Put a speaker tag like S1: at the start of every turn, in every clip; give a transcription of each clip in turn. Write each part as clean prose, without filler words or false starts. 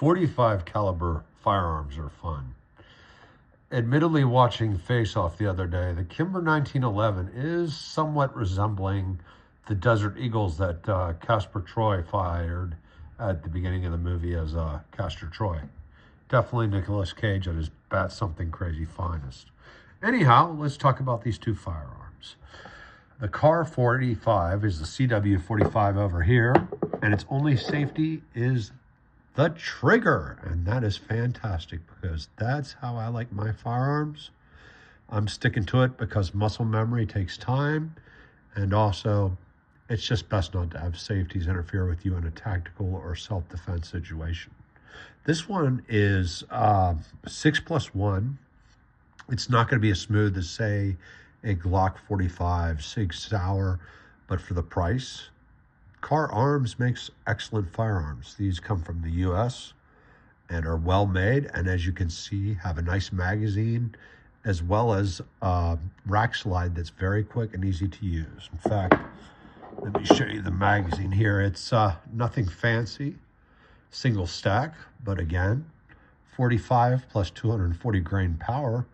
S1: .45 caliber firearms are fun. Admittedly, watching Face Off the other day, the Kimber 1911 is somewhat resembling the Desert Eagles that Casper Troy fired at the beginning of the movie as Castor Troy. Definitely Nicolas Cage at his bat something crazy finest. Anyhow, let's talk about these two firearms. The Kar 45 is the CW 45 over here, and its only safety is the trigger, and that is fantastic because that's how I like my firearms. I'm sticking to it because muscle memory takes time, and also it's just best not to have safeties interfere with you in a tactical or self-defense situation. This one is 6+1. It's not going to be as smooth as, say, a Glock 45 Sig Sauer, but for the price, Kar Arms makes excellent firearms. These come from the U.S. and are well made, and as you can see, have a nice magazine, as well as a rack slide that's very quick and easy to use. In fact, let me show you the magazine here. It's nothing fancy, single stack, but again, 45 plus 240 grain power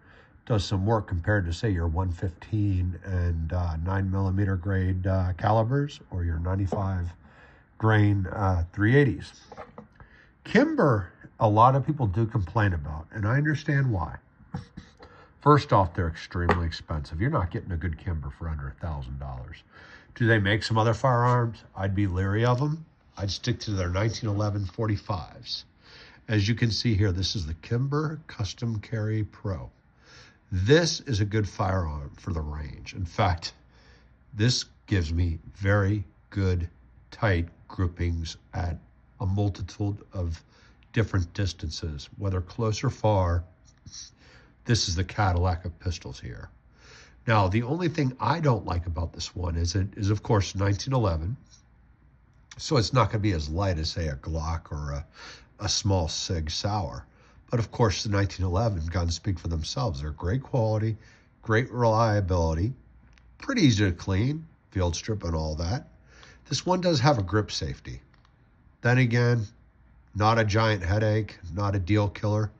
S1: does some work compared to, say, your 115 and 9mm grade calibers or your 95 grain 380s. Kimber, a lot of people do complain about, and I understand why. First off, they're extremely expensive. You're not getting a good Kimber for under $1,000. Do they make some other firearms? I'd be leery of them. I'd stick to their 1911 45s. As you can see here, this is the Kimber Custom Carry Pro. This is a good firearm for the range. In fact, this gives me very good, tight groupings at a multitude of different distances, whether close or far. This is the Cadillac of pistols here. Now, the only thing I don't like about this one is it is, of course, 1911. So it's not going to be as light as, say, a Glock or a small Sig Sauer. But of course, the 1911 guns speak for themselves. They're great quality, great reliability, pretty easy to clean, field strip and all that. This one does have a grip safety. Then again, not a giant headache, not a deal killer.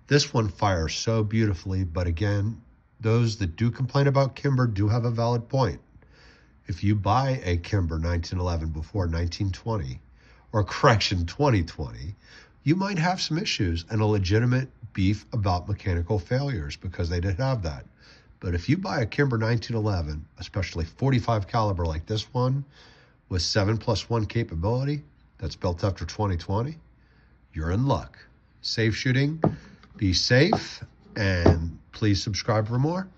S1: This one fires so beautifully, but again, those that do complain about Kimber do have a valid point. If you buy a Kimber 1911 before 1920, or correction, 2020, you might have some issues and a legitimate beef about mechanical failures because they did have that. But if you buy a Kimber 1911, especially 45 caliber like this one, with 7+1 capability, that's built after 2020, you're in luck. Safe shooting, be safe, and please subscribe for more.